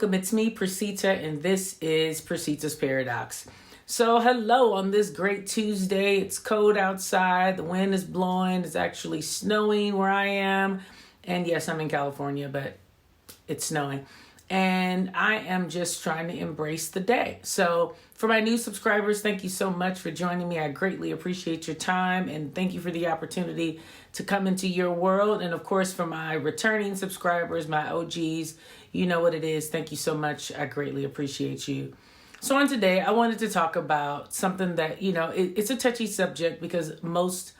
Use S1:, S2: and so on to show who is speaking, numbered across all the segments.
S1: welcome. It's me, Percita, and this is Percita's Paradox. So hello on this great Tuesday. It's cold outside. The wind is blowing. It's actually snowing where I am. And yes, I'm in California, but it's snowing. And I am just trying to embrace the day. So for my new subscribers, thank you so much for joining me. I greatly appreciate your time and thank you for the opportunity to come into your world. And of course, for my returning subscribers, my OGs, you know what it is. Thank you so much. I greatly appreciate you. So on today, I wanted to talk about something that, it's a touchy subject because most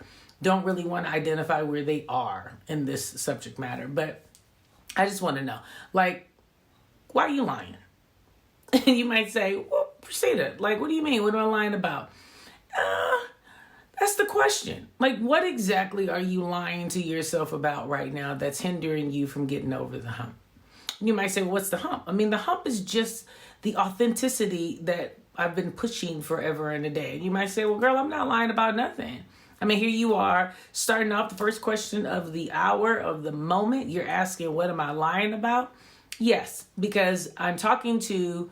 S1: don't really want to identify where they are in this subject matter. But I just want to know, why are you lying? And you might say, well, Percita, what do you mean? What am I lying about? That's the question. What exactly are you lying to yourself about right now that's hindering you from getting over the hump? You might say, well, what's the hump? The hump is just the authenticity that I've been pushing forever and a day. You might say, well, girl, I'm not lying about nothing. Here you are starting off the first question of the hour, of the moment. You're asking, what am I lying about? Yes, because I'm talking to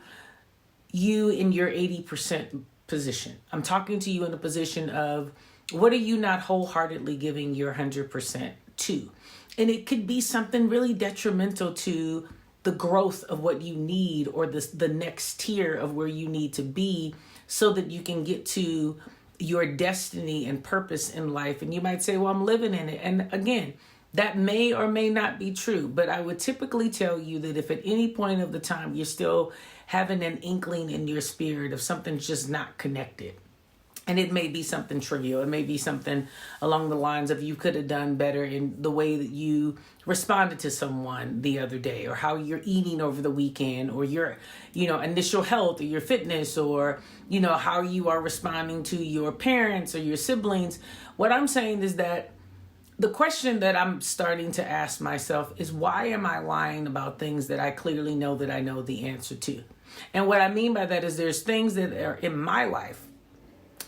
S1: you in your 80% position. I'm talking to you in a position of what are you not wholeheartedly giving your 100% to? And it could be something really detrimental to the growth of what you need or the next tier of where you need to be so that you can get to your destiny and purpose in life. And you might say, well, I'm living in it. And again, that may or may not be true, but I would typically tell you that if at any point of the time you're still having an inkling in your spirit of something's just not connected, and it may be something trivial, it may be something along the lines of you could have done better in the way that you responded to someone the other day, or how you're eating over the weekend, or your, initial health, or your fitness, or, how you are responding to your parents or your siblings. What I'm saying is that the question that I'm starting to ask myself is, why am I lying about things that I clearly know that I know the answer to? And what I mean by that is there's things that are in my life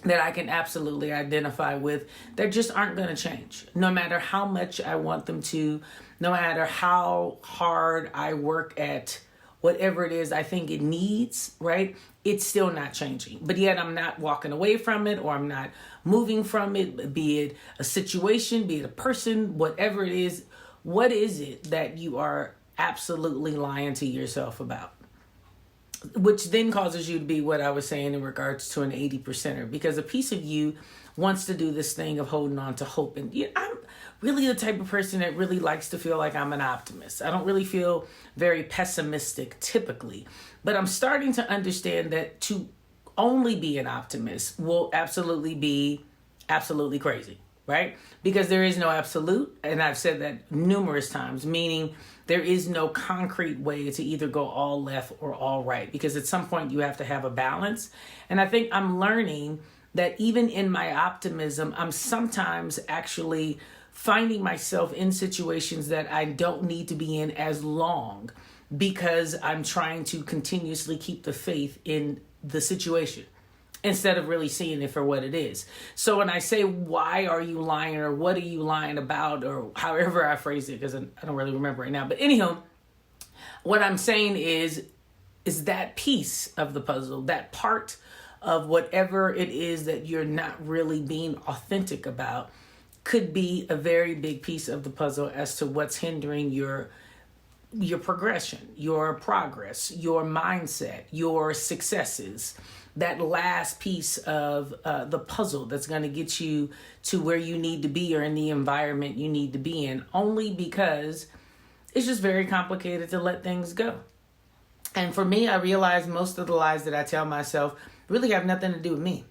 S1: that I can absolutely identify with that just aren't going to change. No matter how much I want them to, no matter how hard I work at whatever it is I think it needs, right? It's still not changing. But yet I'm not walking away from it, or I'm not moving from it, be it a situation, be it a person, whatever it is. What is it that you are absolutely lying to yourself about? Which then causes you to be what I was saying in regards to an 80%er, because a piece of you wants to do this thing of holding on to hope. And I'm really the type of person that really likes to feel like I'm an optimist. I don't really feel very pessimistic typically, but I'm starting to understand that to only be an optimist will absolutely be absolutely crazy, right? Because there is no absolute. And I've said that numerous times, meaning there is no concrete way to either go all left or all right, because at some point you have to have a balance. And I think I'm learning that even in my optimism, I'm sometimes actually finding myself in situations that I don't need to be in as long because I'm trying to continuously keep the faith in the situation instead of really seeing it for what it is. So when I say, why are you lying, or what are you lying about, or however I phrase it, because I don't really remember right now. But anyhow, what I'm saying is that piece of the puzzle, that part of whatever it is that you're not really being authentic about, could be a very big piece of the puzzle as to what's hindering your progression, your progress, your mindset, your successes. That last piece of the puzzle that's going to get you to where you need to be, or in the environment you need to be in, only because it's just very complicated to let things go. And for me, I realize most of the lies that I tell myself really have nothing to do with me.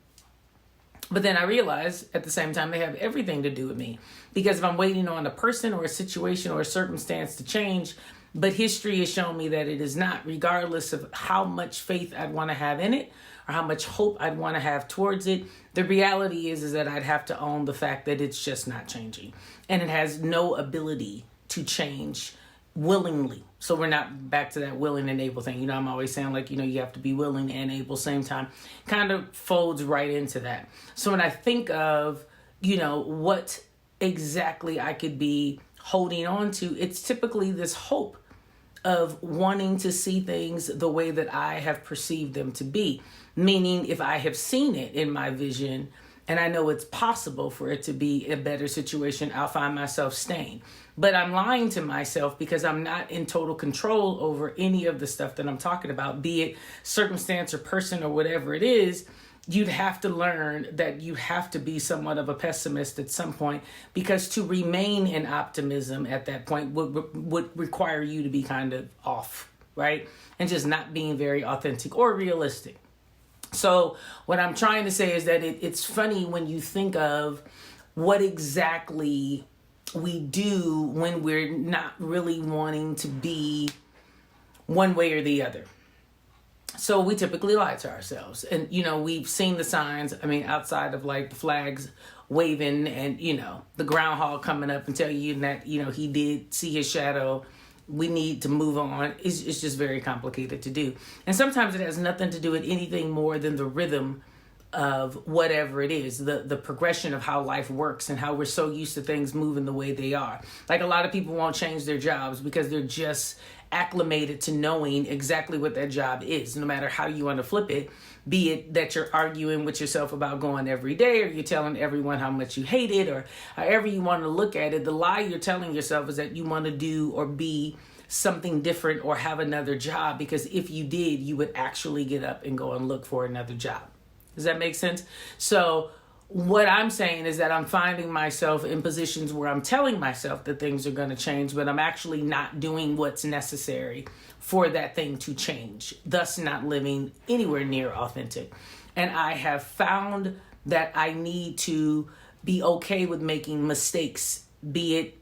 S1: But then I realize at the same time they have everything to do with me, because if I'm waiting on a person or a situation or a circumstance to change, but history has shown me that it is not, regardless of how much faith I'd want to have in it or how much hope I'd want to have towards it, the reality is that I'd have to own the fact that it's just not changing, and it has no ability to change willingly. So we're not back to that willing and able thing. I'm always saying you have to be willing and able same time, kind of folds right into that. So when I think of, what exactly I could be holding on to, it's typically this hope of wanting to see things the way that I have perceived them to be. Meaning, if I have seen it in my vision and I know it's possible for it to be a better situation, I'll find myself staying. But I'm lying to myself because I'm not in total control over any of the stuff that I'm talking about, be it circumstance or person or whatever it is. You'd have to learn that you have to be somewhat of a pessimist at some point, because to remain in optimism at that point would require you to be kind of off, right? And just not being very authentic or realistic. So what I'm trying to say is that it's funny when you think of what exactly we do when we're not really wanting to be one way or the other. So we typically lie to ourselves. And, we've seen the signs, outside of like the flags waving and, the groundhog coming up and tell you that, he did see his shadow. We need to move on. It's just very complicated to do. And sometimes it has nothing to do with anything more than the rhythm of whatever it is, the progression of how life works and how we're so used to things moving the way they are. Like a lot of people won't change their jobs because they're just acclimated to knowing exactly what that job is, no matter how you want to flip it, be it that you're arguing with yourself about going every day, or you're telling everyone how much you hate it, or however you want to look at it. The lie you're telling yourself is that you want to do or be something different or have another job, because if you did, you would actually get up and go and look for another job. Does that make sense? So what I'm saying is that I'm finding myself in positions where I'm telling myself that things are going to change, but I'm actually not doing what's necessary for that thing to change, thus not living anywhere near authentic. And I have found that I need to be okay with making mistakes, be it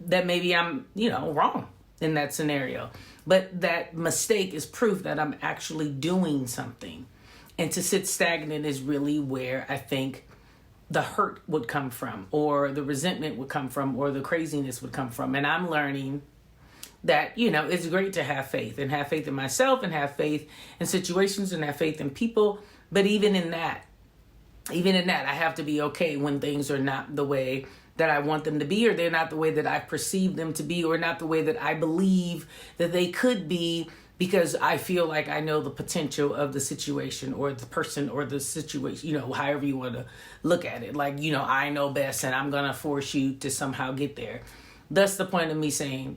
S1: that maybe I'm, wrong in that scenario. But that mistake is proof that I'm actually doing something. And to sit stagnant is really where I think the hurt would come from, or the resentment would come from, or the craziness would come from. And I'm learning that, it's great to have faith in myself and have faith in situations and have faith in people. But even in that, I have to be okay when things are not the way that I want them to be, or they're not the way that I perceive them to be, or not the way that I believe that they could be, because I feel like I know the potential of the situation or the person or the situation, however you want to look at it. Like, I know best and I'm going to force you to somehow get there. That's the point of me saying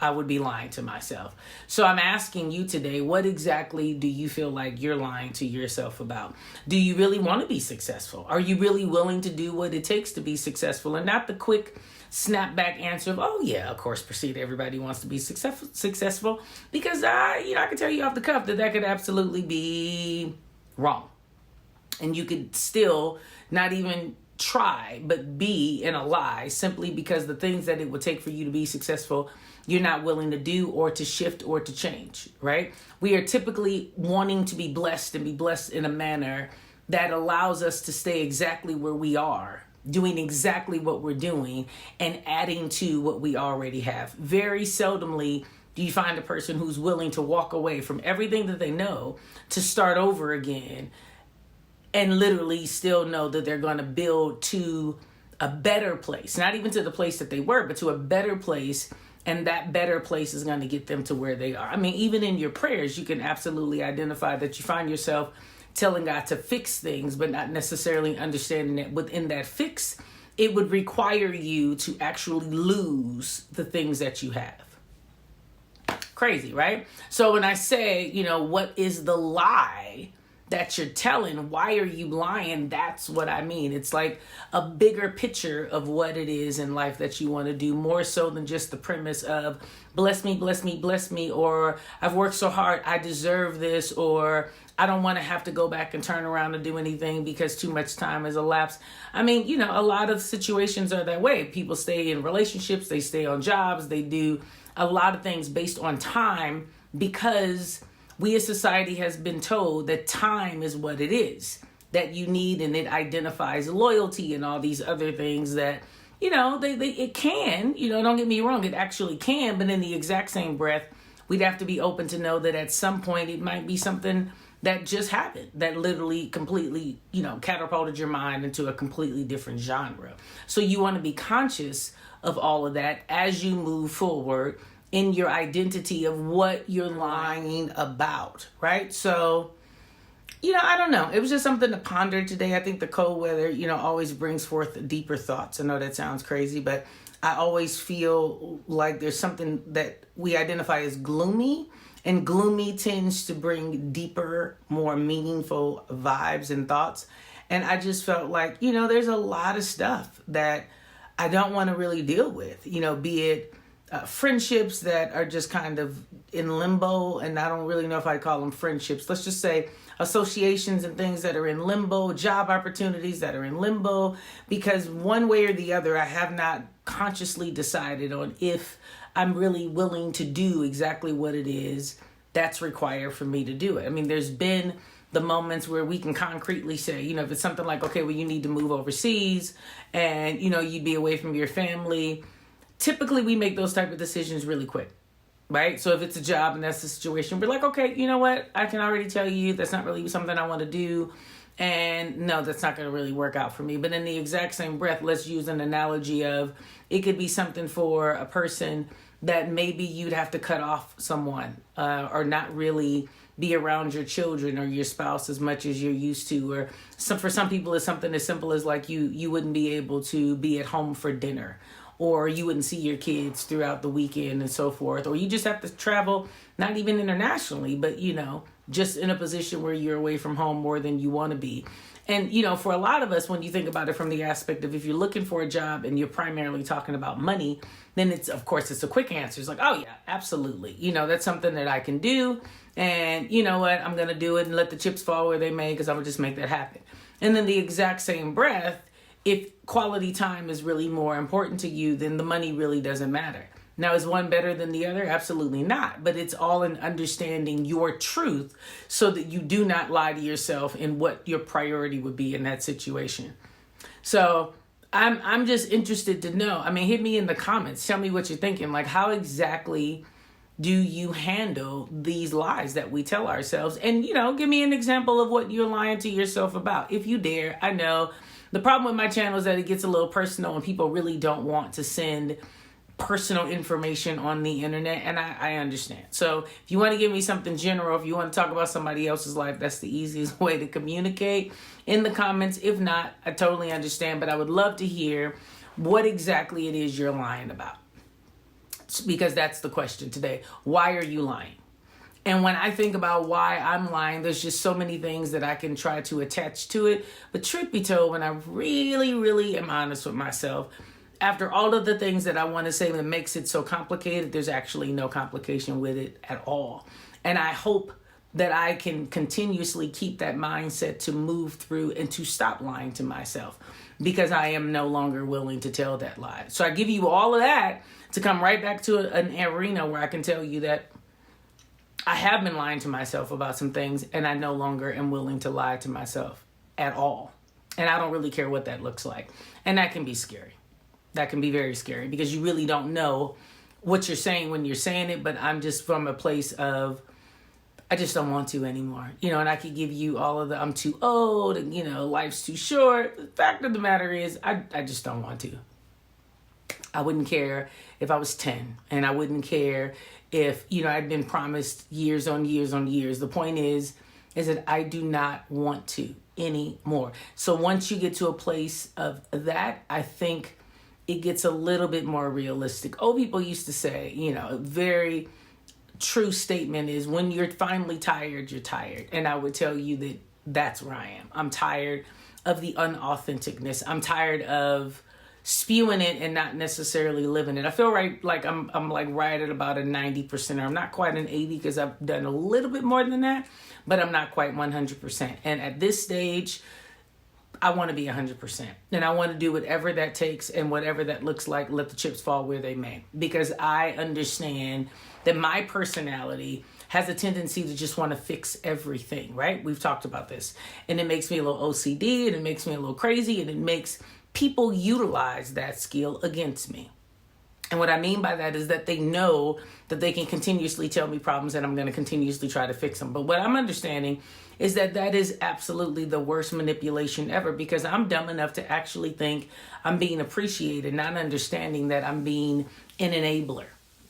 S1: I would be lying to myself. So I'm asking you today, what exactly do you feel like you're lying to yourself about? Do you really want to be successful? Are you really willing to do what it takes to be successful, and not the quick snapback answer of, oh yeah, of course, Percita, everybody wants to be successful, because I can tell you off the cuff that could absolutely be wrong. And you could still not even try, but be in a lie, simply because the things that it would take for you to be successful, you're not willing to do or to shift or to change, right? We are typically wanting to be blessed and be blessed in a manner that allows us to stay exactly where we are, doing exactly what we're doing and adding to what we already have. Very seldomly do you find a person who's willing to walk away from everything that they know to start over again and literally still know that they're going to build to a better place, not even to the place that they were, but to a better place. And that better place is going to get them to where they are. Even in your prayers, you can absolutely identify that you find yourself telling God to fix things, but not necessarily understanding that within that fix, it would require you to actually lose the things that you have. Crazy, right? So when I say, what is the lie that you're telling? Why are you lying? That's what I mean. It's like a bigger picture of what it is in life that you want to do, more so than just the premise of bless me, bless me, bless me, or I've worked so hard, I deserve this, or I don't want to have to go back and turn around and do anything because too much time has elapsed. A lot of situations are that way. People stay in relationships, they stay on jobs, they do a lot of things based on time, because we as society has been told that time is what it is, that you need, and it identifies loyalty and all these other things that, it can, don't get me wrong, it actually can, but in the exact same breath, we'd have to be open to know that at some point it might be something that just happened, that literally completely, catapulted your mind into a completely different genre. So you want to be conscious of all of that as you move forward in your identity of what you're lying about, right? So, I don't know. It was just something to ponder today. I think the cold weather, always brings forth deeper thoughts. I know that sounds crazy, but I always feel like there's something that we identify as gloomy, and gloomy tends to bring deeper, more meaningful vibes and thoughts. And I just felt like, there's a lot of stuff that I don't want to really deal with, be it friendships that are just kind of in limbo, and I don't really know if I call them friendships. Let's just say associations and things that are in limbo, job opportunities that are in limbo, because one way or the other, I have not consciously decided on if I'm really willing to do exactly what it is that's required for me to do it. I mean, there's been the moments where we can concretely say, if it's something like, okay, well, you need to move overseas and, you'd be away from your family. Typically, we make those type of decisions really quick, right? So if it's a job and that's the situation, we're like, okay, you know what? I can already tell you that's not really something I want to do. And no, that's not going to really work out for me. But in the exact same breath, let's use an analogy of it could be something for a person that maybe you'd have to cut off someone or not really be around your children or your spouse as much as you're used to. Or for some people, it's something as simple as like you wouldn't be able to be at home for dinner, or you wouldn't see your kids throughout the weekend and so forth. Or you just have to travel, not even internationally, but, just in a position where you're away from home more than you want to be. And, for a lot of us, when you think about it from the aspect of if you're looking for a job and you're primarily talking about money, then it's a quick answer. It's like, oh, yeah, absolutely. That's something that I can do. And you know what? I'm going to do it and let the chips fall where they may, because I'm going to just make that happen. And then the exact same breath, if quality time is really more important to you, then the money really doesn't matter. Now, is one better than the other? Absolutely not. But it's all in understanding your truth so that you do not lie to yourself in what your priority would be in that situation. So I'm just interested to know. I mean, hit me in the comments. Tell me what you're thinking. Like, how exactly do you handle these lies that we tell ourselves? And, give me an example of what you're lying to yourself about, if you dare. I know the problem with my channel is that it gets a little personal and people really don't want to send personal information on the internet, and I understand. So if you want to give me something general, if you want to talk about somebody else's life, that's the easiest way to communicate in the comments. If not, I totally understand, but I would love to hear what exactly it is you're lying about, because that's the question today. Why are you lying? And when I think about why I'm lying, there's just so many things that I can try to attach to it. But truth be told, when I really, really am honest with myself, after all of the things that I want to say that makes it so complicated, there's actually no complication with it at all. And I hope that I can continuously keep that mindset to move through and to stop lying to myself, because I am no longer willing to tell that lie. So I give you all of that to come right back to an arena where I can tell you that I have been lying to myself about some things, and I no longer am willing to lie to myself at all. And I don't really care what that looks like. And that can be scary. That can be very scary, because you really don't know what you're saying when you're saying it. But I'm just from a place of, I just don't want to anymore. And I could give you all of the, I'm too old and, life's too short. The fact of the matter is, I just don't want to. I wouldn't care if I was 10, and I wouldn't care if, I'd been promised years on years on years. The point is that I do not want to anymore. So once you get to a place of that, I think it gets a little bit more realistic. Old people used to say, a very true statement is, when you're finally tired, you're tired. And I would tell you that that's where I am. I'm tired of the unauthenticness. I'm tired of spewing it and not necessarily living it. I feel like I'm like right at about a 90%. I'm not quite an 80, because I've done a little bit more than that, but I'm not quite 100%. And at this stage, I want to be 100%, and I want to do whatever that takes and whatever that looks like. Let the chips fall where they may, because I understand that my personality has a tendency to just want to fix everything, right? We've talked about this, and it makes me a little OCD, and it makes me a little crazy, and it makes people utilize that skill against me. And what I mean by that is that they know that they can continuously tell me problems, and I'm going to continuously try to fix them. But what I'm understanding is that that is absolutely the worst manipulation ever, because I'm dumb enough to actually think I'm being appreciated, not understanding that I'm being an enabler.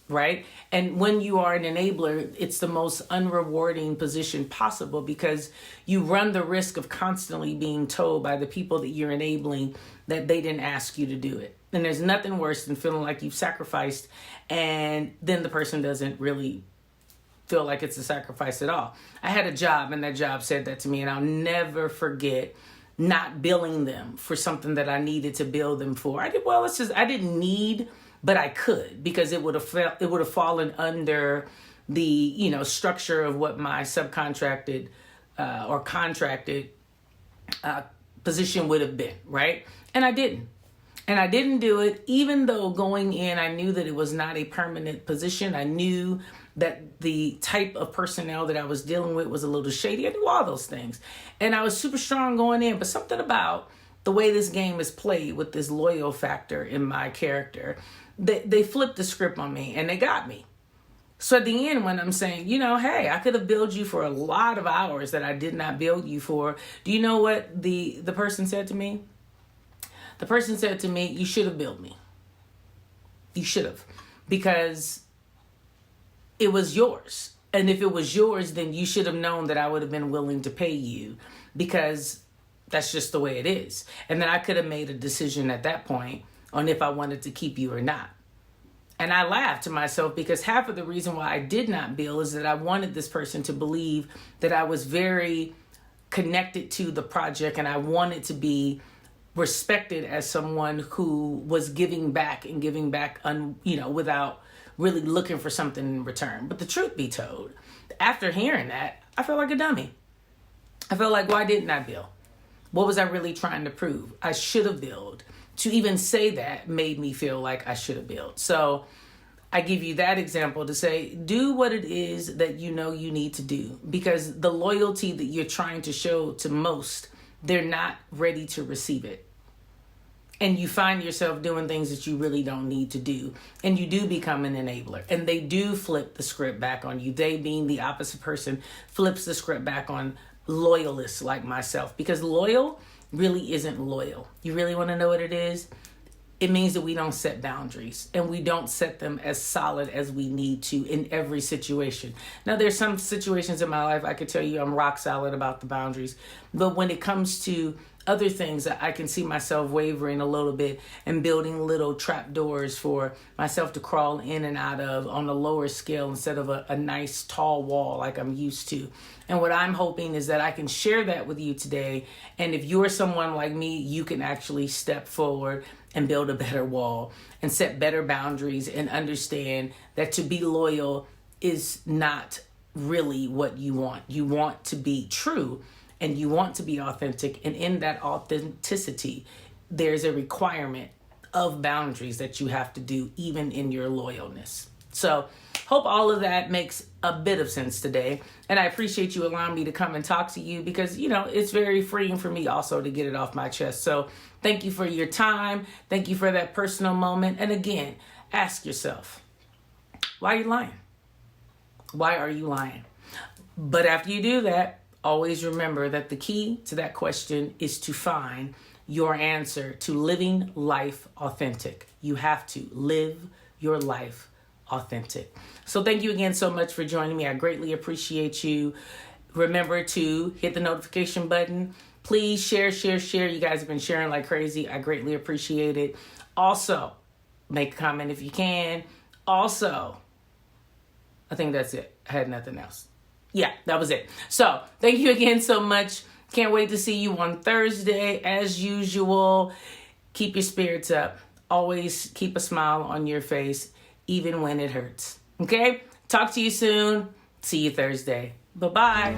S1: right? And when you are an enabler, it's the most unrewarding position possible because you run the risk of constantly being told by the people that you're enabling that they didn't ask you to do it. And there's nothing worse than feeling like you've sacrificed and then the person doesn't really feel like it's a sacrifice at all. I had a job and that job said that to me, and I'll never forget not billing them for something that I needed to bill them for. I didn't need, but I could, because it would have fallen under the structure of what my subcontracted or contracted position would have been, right? And I didn't. And I didn't do it, even though going in, I knew that it was not a permanent position. I knew that the type of personnel that I was dealing with was a little shady. I knew all those things. And I was super strong going in, but something about the way this game is played with this loyal factor in my character, they flipped the script on me and they got me. So at the end, when I'm saying, hey, I could have billed you for a lot of hours that I did not bill you for. Do you know what the person said to me? The person said to me, you should have billed me. You should have, because it was yours. And if it was yours, then you should have known that I would have been willing to pay you, because that's just the way it is. And then I could have made a decision at that point on if I wanted to keep you or not. And I laughed to myself, because half of the reason why I did not bill is that I wanted this person to believe that I was very connected to the project and I wanted to be respected as someone who was giving back without really looking for something in return. But the truth be told, after hearing that, I felt like a dummy. I felt like, why didn't I bill? What was I really trying to prove? I should have billed. To even say that made me feel like I should have billed. So I give you that example to say, do what it is that you know you need to do, because the loyalty that you're trying to show to most, they're not ready to receive it. And you find yourself doing things that you really don't need to do. And you do become an enabler. And they do flip the script back on you. They, being the opposite person, flips the script back on loyalists like myself. Because loyal really isn't loyal. You really want to know what it is? It means that we don't set boundaries. And we don't set them as solid as we need to in every situation. Now, there's some situations in my life I could tell you I'm rock solid about the boundaries. But when it comes to other things, I can see myself wavering a little bit and building little trap doors for myself to crawl in and out of on a lower scale instead of a nice tall wall like I'm used to. And what I'm hoping is that I can share that with you today. And if you're someone like me, you can actually step forward and build a better wall and set better boundaries and understand that to be loyal is not really what you want. You want to be true. And you want to be authentic. And in that authenticity, there's a requirement of boundaries that you have to do, even in your loyalness. So hope all of that makes a bit of sense today. And I appreciate you allowing me to come and talk to you, because, it's very freeing for me also to get it off my chest. So thank you for your time. Thank you for that personal moment. And again, ask yourself, why are you lying? Why are you lying? But after you do that, always remember that the key to that question is to find your answer to living life authentic. You have to live your life authentic. So thank you again so much for joining me. I greatly appreciate you. Remember to hit the notification button. Please share. You guys have been sharing like crazy. I greatly appreciate it. Also, make a comment if you can. Also, I think that's it. I had nothing else. Yeah, that was it. So thank you again so much. Can't wait to see you on Thursday. As usual, keep your spirits up. Always keep a smile on your face, even when it hurts. Okay? Talk to you soon. See you Thursday. Bye-bye.